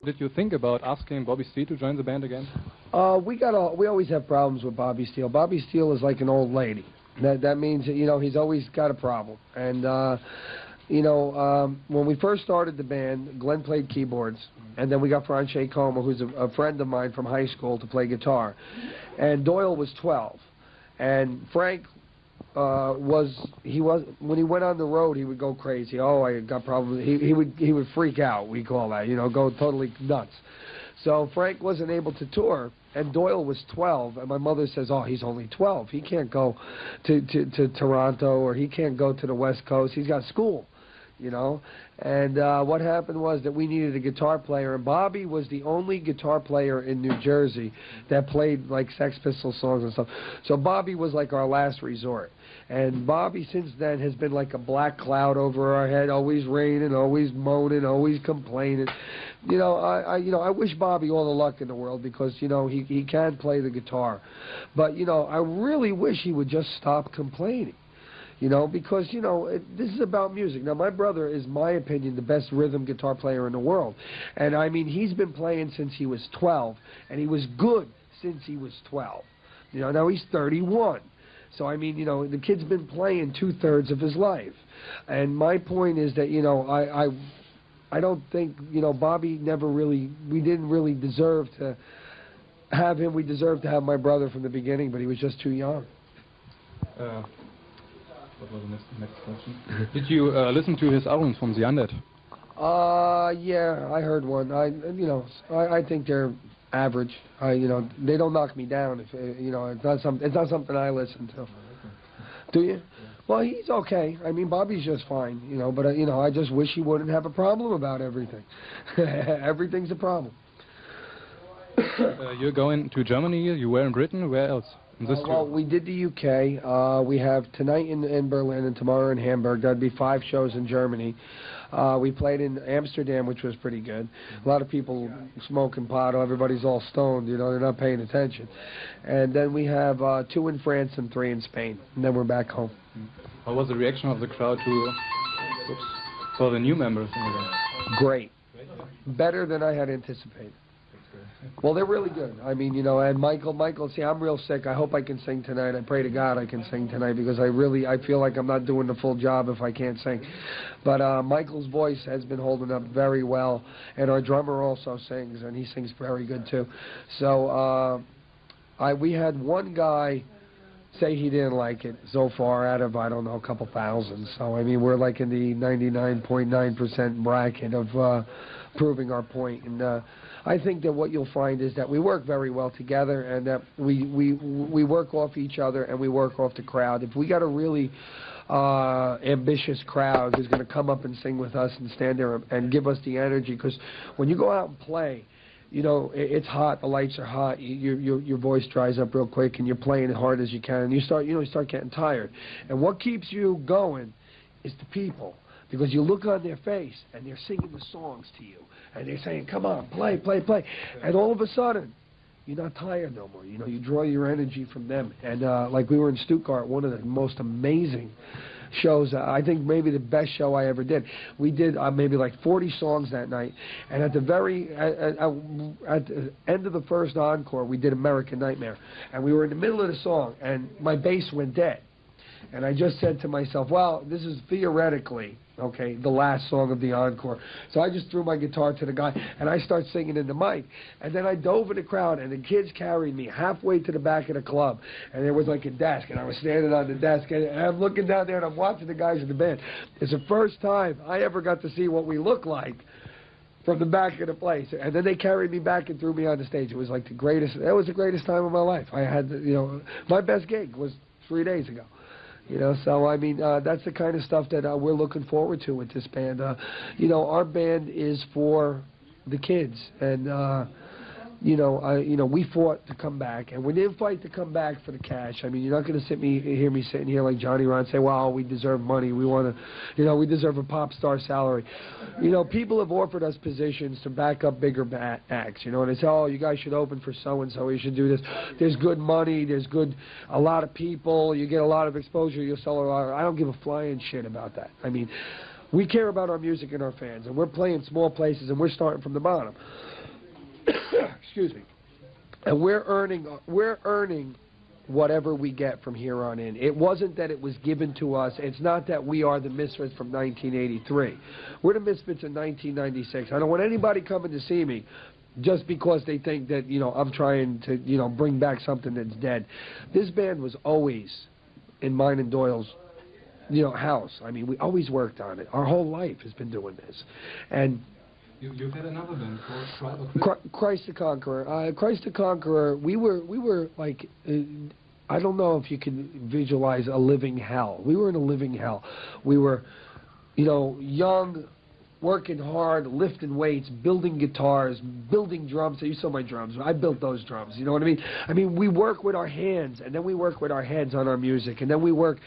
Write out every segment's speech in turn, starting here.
Did you think about asking Bobby Steele to join the band again? We always have problems with Bobby Steele. Bobby Steele is like an old lady. That means that, he's always got a problem. And when we first started the band, Glenn played keyboards, and then we got Franche Como, who's a friend of mine from high school, to play guitar. And Doyle was 12, and Frank when he went on the road, he would go crazy. Oh, I got problems. He would freak out. We call that, go totally nuts. So Frank wasn't able to tour, and Doyle was 12, and my mother says, oh, he's only 12. He can't go to Toronto, or he can't go to the West Coast. He's got school, And what happened was that we needed a guitar player, and Bobby was the only guitar player in New Jersey that played like Sex Pistols songs and stuff. So Bobby was like our last resort. And Bobby since then has been like a black cloud over our head, always raining, always moaning, always complaining. I wish Bobby all the luck in the world, because he can play the guitar, but I really wish he would just stop complaining. Because, this is about music. Now, my brother is, my opinion, the best rhythm guitar player in the world. And, I mean, he's been playing since he was 12, and he was good since he was 12. Now he's 31. So, I mean, the kid's been playing 2/3 of his life. And my point is that, I don't think, Bobby we didn't really deserve to have him. We deserved to have my brother from the beginning, but he was just too young. What was the next question? Did you listen to his albums from the Undead? Yeah, I heard one. I think they're average. They don't knock me down. If it's not something I listen to. Do you? Well, he's okay. I mean, Bobby's just fine. But I just wish he wouldn't have a problem about everything. Everything's a problem. You're going to Germany. You were in Britain. Where else? Well, we did the UK. We have tonight in Berlin and tomorrow in Hamburg. That'd be 5 shows in Germany. We played in Amsterdam, which was pretty good. A lot of people smoking pot. Everybody's all stoned. They're not paying attention. And then we have 2 in France and 3 in Spain. And then we're back home. How was the reaction of the crowd for the new members? Great. Better than I had anticipated. Well, they're really good. I mean, and Michael, see, I'm real sick. I hope I can sing tonight. I pray to God I can sing tonight, because I feel like I'm not doing the full job if I can't sing. But Michael's voice has been holding up very well, and our drummer also sings, and he sings very good too. So we had one guy say he didn't like it so far out of, I don't know, a couple thousand. So, I mean, we're like in the 99.9% bracket of proving our point. And I think that what you'll find is that we work very well together, and that we work off each other, and we work off the crowd. If we got a really ambitious crowd who's going to come up and sing with us and stand there and give us the energy, because when you go out and play, it's hot, the lights are hot, your voice dries up real quick, and you're playing as hard as you can, and you start getting tired. And what keeps you going is the people, because you look on their face, and they're singing the songs to you, and they're saying, come on, play, play, play. And all of a sudden, you're not tired no more. You draw your energy from them. And like we were in Stuttgart, one of the most amazing shows, I think maybe the best show I ever did. We did maybe like 40 songs that night, and at the at the end of the first encore, we did American Nightmare, and we were in the middle of the song, and my bass went dead. And I just said to myself, well, this is theoretically, okay, the last song of the encore. So I just threw my guitar to the guy, and I start singing in the mic. And then I dove in the crowd, and the kids carried me halfway to the back of the club. And there was like a desk, and I was standing on the desk, and I'm looking down there, and I'm watching the guys in the band. It's the first time I ever got to see what we look like from the back of the place. And then they carried me back and threw me on the stage. It was like that was the greatest time of my life. I had, my best gig was 3 days ago. So, I mean, that's the kind of stuff that we're looking forward to with this band. Our band is for the kids, and we fought to come back, and we didn't fight to come back for the cash. I mean, you're not going to hear me sitting here like Johnny Ron say, "Well, we deserve money. We want to, we deserve a pop star salary." People have offered us positions to back up bigger acts. And they say, "Oh, you guys should open for so and so. You should do this." There's good money. There's a lot of people. You get a lot of exposure. You'll sell a lot. I don't give a flying shit about that. I mean, We care about our music and our fans, and we're playing small places, and we're starting from the bottom. Excuse me. And we're earning whatever we get from here on in. It wasn't that it was given to us. It's not that we are the Misfits from 1983. We're the Misfits in 1996. I don't want anybody coming to see me just because they think that, you know, I'm trying to, you know, bring back something that's dead. This band was always in mine and Doyle's, you know, house. I mean, we always worked on it. Our whole life has been doing this. And you had another band called Christ the Conqueror. Christ the Conqueror, we were like, I don't know if you can visualize a living hell. We were in a living hell. We were, you know, young, working hard, lifting weights, building guitars, building drums. You saw my drums. I built those drums. You know what I mean? I mean, we work with our hands, and then we work with our heads on our music, and then we work,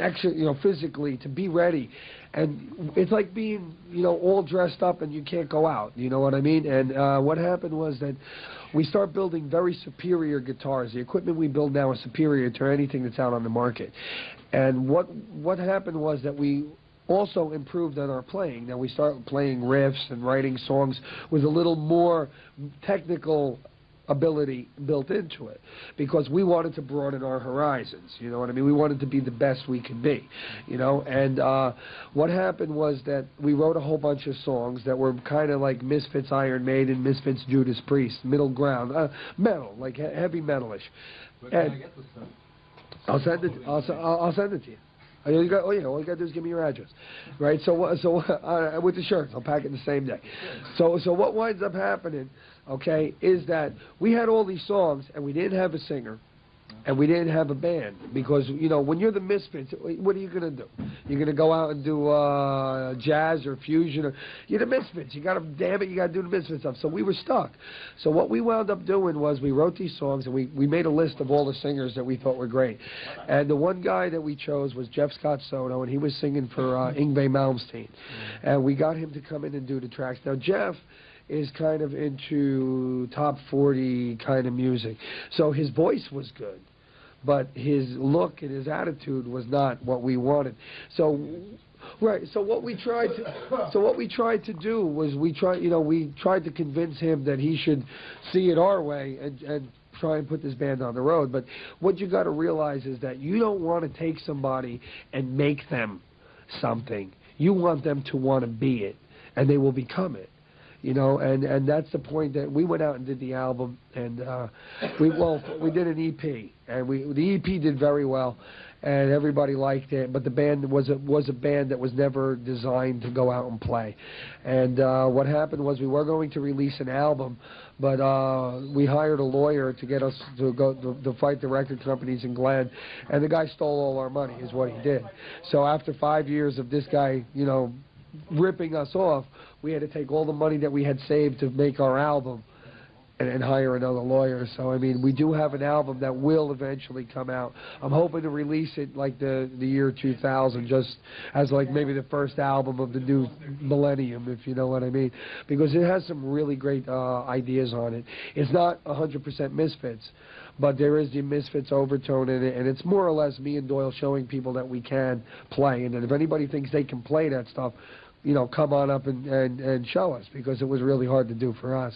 actually, you know, physically to be ready. And it's like being, you know, all dressed up and you can't go out. You know what I mean? And what happened was that we start building very superior guitars. The equipment we build now is superior to anything that's out on the market. And what happened was that we also improved on our playing. Now we started playing riffs and writing songs with a little more technical ability built into it, because we wanted to broaden our horizons. You know what I mean? We wanted to be the best we could be, you know. And what happened was that we wrote a whole bunch of songs that were kind of like Misfits Iron Maiden, Misfits Judas Priest, middle ground, metal, like heavy metalish. Where can I get this stuff? I'll send it. I'll send it to you. All you got to do is give me your address, right? So with the shirts, I'll pack it the same day. So what winds up happening, okay, is that we had all these songs and we didn't have a singer, and we didn't have a band, because, you know, when you're the Misfits, what are you going to do? You're going to go out and do jazz or fusion? Or, you're the Misfits. You got to, damn it, you got to do the Misfits stuff. So we were stuck. So what we wound up doing was we wrote these songs, and we made a list of all the singers that we thought were great. And the one guy that we chose was Jeff Scott Soto, and he was singing for Yngwie Malmsteen. And we got him to come in and do the tracks. Now, Jeff is kind of into top 40 kind of music. So his voice was good, but his look and his attitude was not what we wanted. So, right. So what we tried to do was we tried to convince him that he should see it our way and try and put this band on the road. But what you got to realize is that you don't want to take somebody and make them something. You want them to want to be it, and they will become it. You know, and that's the point that we went out and did the album, and we did an EP, and the EP did very well, and everybody liked it. But the band was a band that was never designed to go out and play. And what happened was we were going to release an album, but we hired a lawyer to get us to go to fight the record companies in Glen, and the guy stole all our money, is what he did. So after 5 years of this guy, you know, ripping us off, we had to take all the money that we had saved to make our album and hire another lawyer. So, I mean, we do have an album that will eventually come out. I'm hoping to release it like the year 2000, just as like maybe the first album of the new millennium, if you know what I mean, because it has some really great ideas on it. It's not 100% Misfits, but there is the Misfits overtone in it, and it's more or less me and Doyle showing people that we can play, and that if anybody thinks they can play that stuff, you know, come on up and show us, because it was really hard to do for us.